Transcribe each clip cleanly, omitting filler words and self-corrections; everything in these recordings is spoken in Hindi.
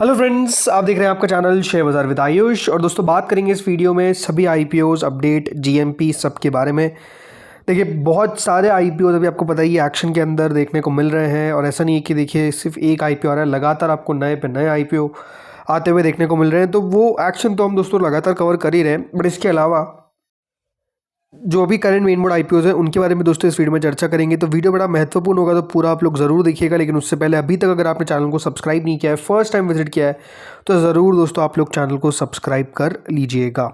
हेलो फ्रेंड्स, आप देख रहे हैं आपका चैनल शेयर बाजार विद आयुष। और दोस्तों बात करेंगे इस वीडियो में सभी आईपीओज अपडेट जीएमपी सब के बारे में। देखिए बहुत सारे आईपीओज अभी आपको पता ही है एक्शन के अंदर देखने को मिल रहे हैं। और ऐसा नहीं है कि देखिए सिर्फ एक आईपीओ आ रहा है, लगातार आपको नए पे नए आईपीओ आते हुए देखने को मिल रहे हैं। तो वो एक्शन तो हम दोस्तों लगातार कवर कर ही रहे हैं, बट इसके अलावा जो अभी करंट मेन बोर्ड आईपीओज हैं उनके बारे में दोस्तों इस वीडियो में चर्चा करेंगे। तो वीडियो बड़ा महत्वपूर्ण होगा, तो पूरा आप लोग ज़रूर देखिएगा। लेकिन उससे पहले अभी तक अगर आपने चैनल को सब्सक्राइब नहीं किया है, फर्स्ट टाइम विजिट किया है, तो ज़रूर दोस्तों आप लोग चैनल को सब्सक्राइब कर लीजिएगा।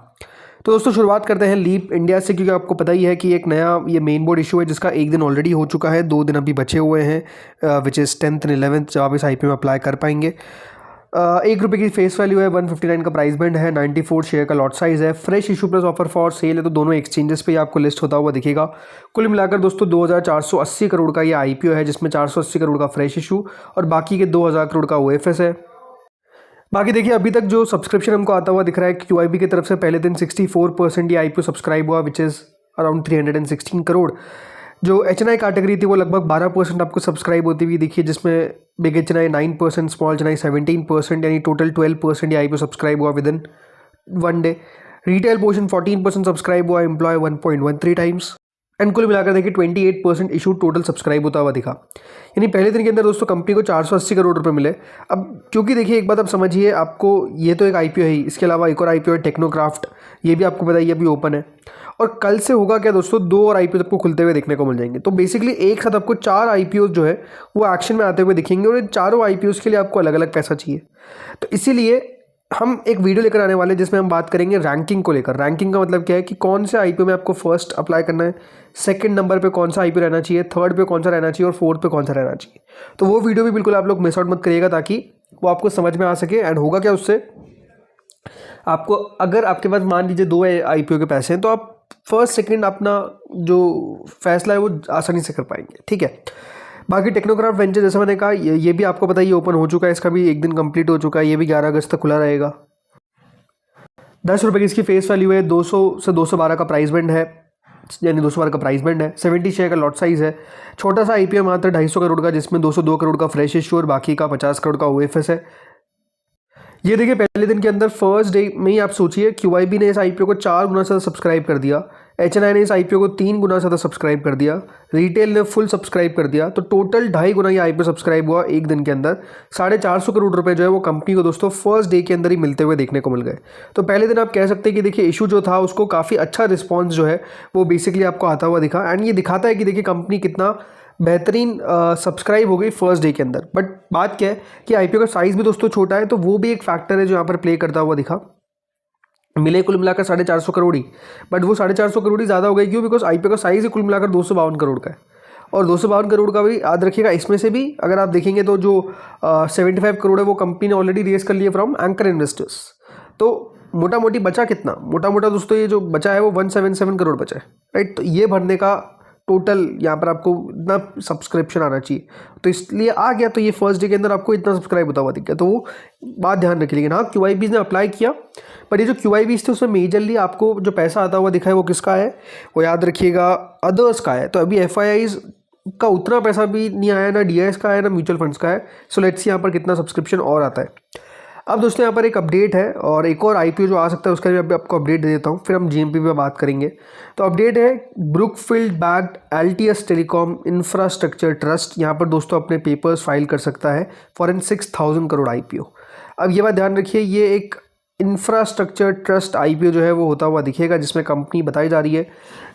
तो दोस्तों शुरुआत करते हैं लीप इंडिया से, क्योंकि आपको पता ही है कि एक नया ये मेन बोर्ड इशू है जिसका एक दिन ऑलरेडी हो चुका है, 2 दिन अभी बचे हुए हैं, which is 10th and 11th, जब आप इस आईपीओ में अप्लाई कर पाएंगे। ₹1 की फेस वैल्यू है, 159 का प्राइस बैंड है, 94 शेयर का लॉट साइज है, fresh issue plus offer for sale है। तो दोनों एक्सचेंजेस पे आपको लिस्ट होता हुआ दिखेगा। कुल मिलाकर दोस्तों 2480 करोड़ का ये आईपीओ है, जिसमें 480 करोड़ का फ्रेश इशू और बाकी के 2000 करोड़ का ओएफएस है। बाकी देखिए अभी तक जो सब्सक्रिप्शन हमको आता हुआ दिख रहा है क्यूआईबी की तरफ से, पहले दिन 64% ये आईपीओ सब्सक्राइब हुआ, विच इज़ अराउंड 316 करोड़। जो एचएनआई कैटेगरी थी वो लगभग 12% आपको सब्सक्राइब होती हुई दिखी, जिसमें बिग एचएनआई 9%, स्मॉल एचएनआई 17%, यानी टोटल 12% ये आईपीओ सब्सक्राइब हुआ with in 1 day. Retail portion 14% subscribe हुआ, एम्प्लॉय 1.13 टाइम्स, एंड कुल मिलाकर देखिए 28% इशू टोटल सब्सक्राइब होता हुआ दिखा। यानी पहले दिन के अंदर दोस्तों कंपनी को 480 करोड़ रुपए मिले। अब क्योंकि देखिए एक बात आप समझिए, आपको ये तो एक आईपीओ है ही, इसके अलावा एक और आईपीओ है टेक्नोक्राफ्ट, ये भी आपको पता ही अभी ओपन है। और कल से होगा क्या दोस्तों, 2 और आईपीओ आपको खुलते हुए देखने को मिल जाएंगे। तो बेसिकली एक साथ आपको 4 आईपीओ जो है वो एक्शन में आते हुए दिखेंगे, और इन चारों आईपीओ के लिए आपको अलग अलग पैसा चाहिए। तो इसीलिए हम एक वीडियो लेकर आने वाले हैं जिसमें हम बात करेंगे रैंकिंग को लेकर। रैंकिंग का मतलब क्या है कि कौन से आईपीओ में आपको फर्स्ट अप्लाई करना है, सेकंड नंबर पे कौन सा आईपीओ रहना चाहिए, थर्ड पे कौन सा रहना चाहिए और फोर्थ पे कौन सा रहना चाहिए। तो वो वीडियो भी बिल्कुल आप लोग मिस आउट मत करिएगा, ताकि वो आपको समझ में आ सके। एंड होगा क्या उससे, आपको अगर आपके पास मान लीजिए 2 आईपीओ के पैसे हैं, तो आप फर्स्ट सेकंड अपना जो फैसला है वो आसानी से कर पाएंगे। ठीक है। बाकी टेक्नोक्राफ्ट वेंचर जैसा मैंने कहा, ये भी आपको पता है ये ओपन हो चुका है, इसका भी एक दिन कंप्लीट हो चुका है, ये भी 11 अगस्त तक खुला रहेगा। ₹10 की इसकी फेस वैल्यू है, 200 से 212 का प्राइस बैंड है, यानी 212 का प्राइस बैंड है, 70 शेयर का लॉट साइज है। छोटा सा आईपीओ मात्र 250 करोड़ का, जिसमें 202 करोड़ का फ्रेश इशू और बाकी का 50 करोड़ का ओएफएस है। ये देखिए पहले दिन के अंदर फर्स्ट डे में ही आप सोचिए, क्यूआईबी ने इस आईपीओ को 4 गुना ज़्यादा सब्सक्राइब कर दिया, एचएनआई ने इस आईपीओ को 3 गुना ज़्यादा सब्सक्राइब कर दिया, रिटेल ने फुल सब्सक्राइब कर दिया। तो टोटल 2.5 गुना ये आईपीओ सब्सक्राइब हुआ एक दिन के अंदर। 450 करोड़ रुपए जो है वो कंपनी को दोस्तों फर्स्ट डे के अंदर ही मिलते हुए देखने को मिल गए। तो पहले दिन आप कह सकते हैं कि देखिए इशू जो था उसको काफ़ी अच्छा रिस्पॉन्स जो है वो बेसिकली आपको आता हुआ दिखा। एंड ये दिखाता है कि देखिए कंपनी कितना बेहतरीन सब्सक्राइब हो गई फर्स्ट डे के अंदर। बट बात क्या है कि आईपीओ का साइज़ भी दोस्तों छोटा है, तो वो भी एक फैक्टर है जो यहाँ पर प्ले करता हुआ दिखा। मिले कुल मिलाकर 450 करोड़ ही, बट वो 450 करोड़ ही ज़्यादा हो गई। क्यों? बिकॉज आईपीओ का साइज़ ही कुल मिलाकर 252 करोड़ का है। और 252 करोड़ का भी याद रखिएगा, इसमें से भी अगर आप देखेंगे तो जो 75 करोड़ है वो कंपनी ने ऑलरेडी रेस कर लिए फ्रॉम एंकर इन्वेस्टर्स। तो मोटा मोटी बचा कितना, मोटा मोटा दोस्तों ये जो बचा है वो 177 करोड़ बचा है, राइट। तो ये भरने का टोटल यहाँ पर आपको इतना सब्सक्रिप्शन आना चाहिए, तो इसलिए आ गया। तो ये फर्स्ट डे के अंदर आपको इतना सब्सक्राइब होता हुआ दिख गया, तो वो बात ध्यान रखिए। लेकिन हाँ, क्यूआईबीज ने अप्लाई किया, पर ये जो क्यूआईबीज थे उसमें मेजरली आपको जो पैसा आता हुआ दिखा है वो किसका है, वो याद रखिएगा अदर्स का है। तो अभी एफआईआईज का उतना पैसा भी नहीं आया, ना डीआईएस का है ना म्यूचुअल फंड्स का है। सो लेट्स सी यहाँ पर कितना सब्सक्रिप्शन और आता है। अब दोस्तों यहाँ पर एक अपडेट है, और एक और आईपीओ जो आ सकता है उसका भी आपको अपडेट दे देता हूँ, फिर हम जीएमपी पे बात करेंगे। तो अपडेट है, Brookfield backed LTS telecom infrastructure trust यहाँ पर दोस्तों अपने पेपर्स फाइल कर सकता है फॉर एन 6000 करोड़ आईपीओ। अब ये बात ध्यान रखिए, ये एक इंफ्रास्ट्रक्चर ट्रस्ट आईपीओ जो है वो होता हुआ दिखेगा, जिसमें कंपनी बताई जा रही है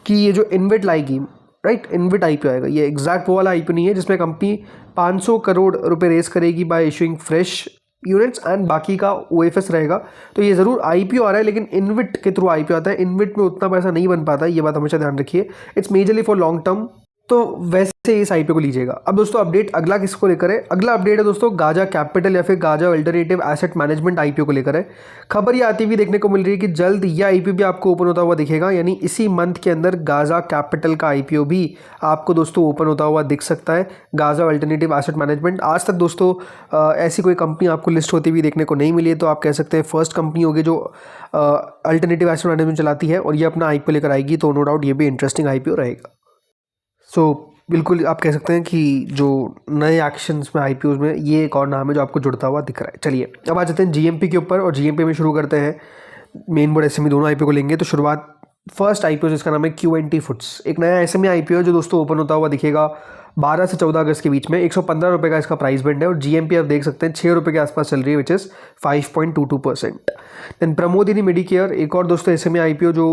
कि ये जो इन्वेट लाएगी, राइट, इन्वेट आईपीओ आएगा। ये एग्जैक्ट वो वाला आईपीओ नहीं है जिसमें कंपनी 500 करोड़ रुपए रेस करेगी bye issuing fresh units and बाकी का ओएफएस रहेगा। तो ये ज़रूर आईपीओ आ रहा है, लेकिन इन्विट के थ्रू आईपीओ आता है। इन्विट में उतना पैसा नहीं बन पाता है, ये बात हमेशा ध्यान रखिए। It's majorly for long term, तो वैसे इस आईपीओ को लीजिएगा। अब दोस्तों अपडेट अगला किसको लेकर है, अगला अपडेट है दोस्तों गाजा कैपिटल या फिर Gaza alternative asset management IPO को लेकर है। खबर ये आती हुई देखने को मिल रही है कि जल्द यह आईपीओ भी आपको ओपन होता हुआ दिखेगा, यानी इसी मंथ के अंदर गाजा कैपिटल का आईपीओ भी आपको दोस्तों ओपन होता हुआ दिख सकता है। गाजा अल्टरनेटिव एसेट मैनेजमेंट, आज तक दोस्तों ऐसी कोई कंपनी आपको लिस्ट होती हुई देखने को नहीं मिली है, तो आप कह सकते हैं फर्स्ट कंपनी होगी जो अल्टरनेटिव एसेट मैनेजमेंट चलाती है, और ये अपना आईपीओ लेकर आएगी। तो नो डाउट ये भी इंटरेस्टिंग आईपीओ रहेगा। सो बिल्कुल आप कह सकते हैं कि जो नए एक्शंस में आईपीओज में ये एक और नाम है जो आपको जुड़ता हुआ दिख रहा है। चलिए अब आ जाते हैं जीएमपी के ऊपर, और जीएमपी में शुरू करते हैं। मेन बोर्ड एसएमई दोनों आईपीओ को लेंगे। तो शुरुआत फर्स्ट आईपीओ जिसका नाम है क्यू&टी फूड्स, एक नया एसएमई आईपीओ जो दोस्तों ओपन होता हुआ दिखेगा 12 से 14 अगस्त के बीच में। 115 रुपये का इसका प्राइस बैंड है, और जीएमपी आप देख सकते हैं 6 रुपये के आसपास चल रही है, विच इज़ 5.22%। देन प्रमोदिनी मेडिकेयर, एक और दोस्तों एसएमई आईपीओ जो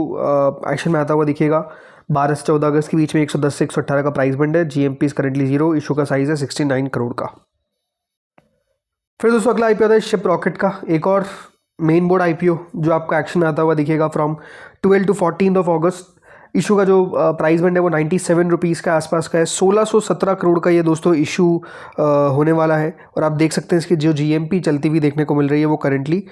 एक्शन में आता हुआ दिखेगा 12 से 14 अगस्त के बीच में। 110 से 118 का प्राइस बैंड है। जीएमपी इज करेंटली 0, इशू का साइज है 69 करोड़ का। फिर दोस्तों अगला आईपीओ आता है शिप रॉकेट का, एक और मेन बोर्ड आईपीओ जो आपको एक्शन में आता हुआ दिखेगा फ्रॉम 12 to 14 अगस्त। इशू का जो प्राइस बैंड है वो 97 रुपीज़ के आसपास का है। 1617 करोड़ का ये दोस्तों इशू होने वाला है, और आप देख सकते हैं इसकी जो जीएमपी चलती हुई देखने को मिल रही है वो करेंटली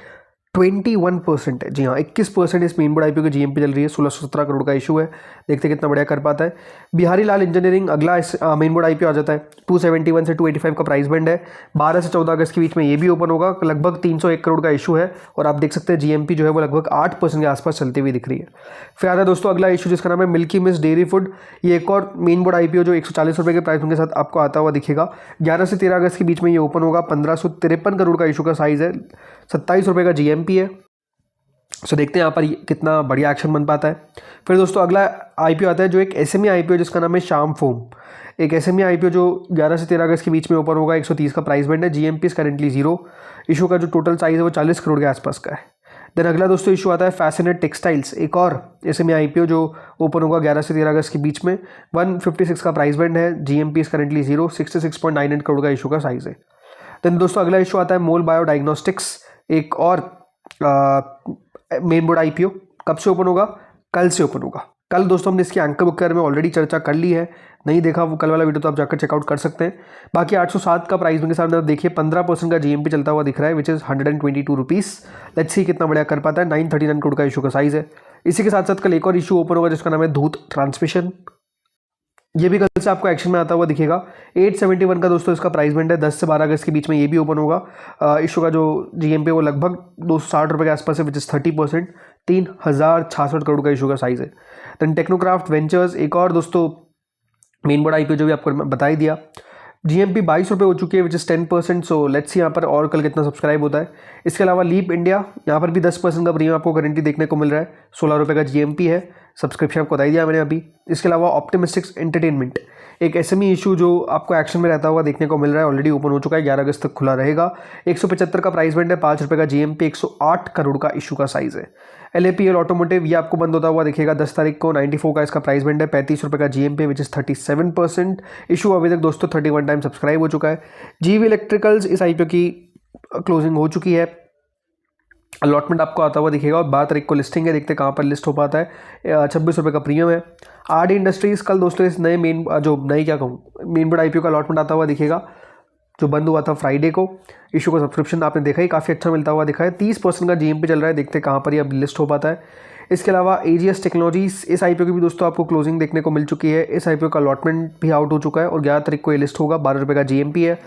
21% है। जी हाँ, 21% इस मेन बोर्ड आईपीओ की जीएमपी चल रही है। 1617 करोड़ का इशू है, देखते कितना बढ़िया कर पाता है। बिहारी लाल इंजीनियरिंग अगला इस मेन बोर्ड आईपीओ आ जाता है। 271 से 285 का प्राइस बैंड है। 12 से 14 अगस्त के बीच में ये भी ओपन होगा। लगभग 301 करोड़ का इशू है, और आप देख सकते हैं जीएमपी जो है वो लगभग 8% के आसपास चलती हुई दिख रही है। फिर आता है दोस्तों अगला इशू जिसका नाम है मिल्की मिस्ट डेयरी फूड। ये एक और मेन बोर्ड आईपीओ जो 140 रुपये के प्राइस के साथ आपको आता हुआ दिखेगा। 11 से 13 अगस्त के बीच में ये ओपन होगा। 1553 करोड़ का इशू का साइज है। 27 रुपये का जीएमपी है। सो देखते हैं यहाँ पर कितना बढ़िया एक्शन बन पाता है। फिर दोस्तों अगला आईपीओ आता है जो एक एसएमई आईपीओ जिसका नाम है श्याम फोम। एक एसएमई आईपीओ जो 11 से 13 अगस्त के बीच में ओपन होगा। 130 का प्राइस बैंड है। जीएमपी इज करेंटली 0, इशू का जो टोटल साइज है वो 40 करोड़ के आसपास का है। देन अगला दोस्तों इशू आता है फैसिनेट टेक्सटाइल्स, एक और एसएमई आईपीओ जो ओपन होगा 11 से 13 अगस्त के बीच में। 156 का प्राइस बैंड है। जीएमपी इज करेंटली 0, 66.98 करोड़ का इशू का साइज है। देन दोस्तों अगला इशू आता है मोल बायो डायग्नोस्टिक्स, एक और मेन बोर्ड आईपीओ। कब से ओपन होगा? कल से ओपन होगा। कल दोस्तों हमने इसकी एंकर बुक में ऑलरेडी चर्चा कर ली है। नहीं देखा वो कल वाला वीडियो तो आप जाकर चेकआउट कर सकते हैं। बाकी 807 का प्राइस के साथ आप देखिए 15% का जीएमपी चलता हुआ दिख रहा है, which is 122 rupees. Let's see कितना बढ़िया कर पाता है। 939 करोड़ का इशू का साइज है। इसी के साथ साथ कल एक और इशू ओपन होगा जिसका नाम है धूत ट्रांसमिशन। ये भी कल से आपको एक्शन में आता हुआ दिखेगा। 871 का दोस्तों इसका प्राइस बैंड है। 10 से 12 अगस्त के बीच में ये भी ओपन होगा। इशू का जो जीएमपी वो लगभग 260 रुपये के आसपास है, विच इज़ 30%। 3066 करोड़ का इशू का साइज है। देन टेक्नोक्राफ्ट वेंचर्स, एक और दोस्तों मेन बोर्ड आईपीओ जो भी आपको बता ही दिया। जीएमपी 22 रुपये हो चुकी है, which is 10%। So let's see यहाँ पर और कल कितना सब्सक्राइब होता है। इसके अलावा लीप इंडिया, यहाँ पर भी 10% का प्रीमियम आपको करेंटली देखने को मिल रहा है। 16 रुपये का जीएमपी है। सब्सक्रिप्शन आपको बता दिया मैंने अभी। इसके अलावा ऑप्टिमिस्टिक्स एंटरटेनमेंट, एक एसएमई इशू जो आपको एक्शन में रहता हुआ देखने को मिल रहा है, ऑलरेडी ओपन हो चुका है। 11 अगस्त तक खुला रहेगा। 175 का प्राइस बैंड है। 5 रुपये का जीएमपी, 108 करोड़ का इशू का साइज है। एलएपीएल ऑटोमोटिव, ये आपको बंद होता हुआ दिखेगा 10 तारीख को। 94 का इसका प्राइस बैंड है। 35 रुपये का जीएमपी, विच इज़ 37%। इशू अभी तक दोस्तों 31 टाइम सब्सक्राइब हो चुका है। जीवी इलेक्ट्रिकल्स, इस आईपीओ की क्लोजिंग हो चुकी है। अलॉटमेंट आपको आता हुआ दिखेगा, और 12 तारीख को लिस्टिंग है। देखते हैं कहाँ पर लिस्ट हो पाता है। 26 रुपये का प्रीमियम है। आरडी इंडस्ट्रीज़, कल दोस्तों इस नए मेन बोर्ड आईपीओ का अलॉटमेंट आता हुआ दिखेगा, जो बंद हुआ था फ्राइडे को। इशू का सब्सक्रिप्शन आपने देखा ही काफ़ी अच्छा मिलता हुआ दिखा है। 30% का जीएमपी चल रहा है। देखते हैं कहाँ पर ये अब लिस्ट हो पाता है। इसके अलावा एजीएस टेक्नोलॉजीज, इस आईपीओ की भी दोस्तों आपको क्लोजिंग देखने को मिल चुकी है। इस आईपीओ का अलॉटमेंट भी आउट हो चुका है, और 11 तारीख को ये लिस्ट होगा। 12 रुपये का जीएमपी है।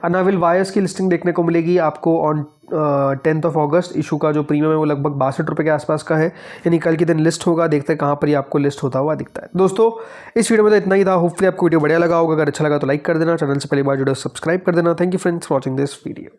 अनाविल वायर्स की लिस्टिंग देखने को मिलेगी आपको ऑन 10 अगस्त। इशू का जो प्रीमियम है वो लगभग 62 रुपये के आसपास का है, यानी कल के दिन लिस्ट होगा। देखते हैं कहाँ पर ये आपको लिस्ट होता हुआ दिखता है। दोस्तों इस वीडियो में तो इतना ही था। होपफुली आपको वीडियो बढ़िया लगा होगा। अगर अच्छा लगा तो लाइक कर देना, चैनल से पहली बार जुड़े सब्सक्राइब कर देना। Thank you friends for watching this video.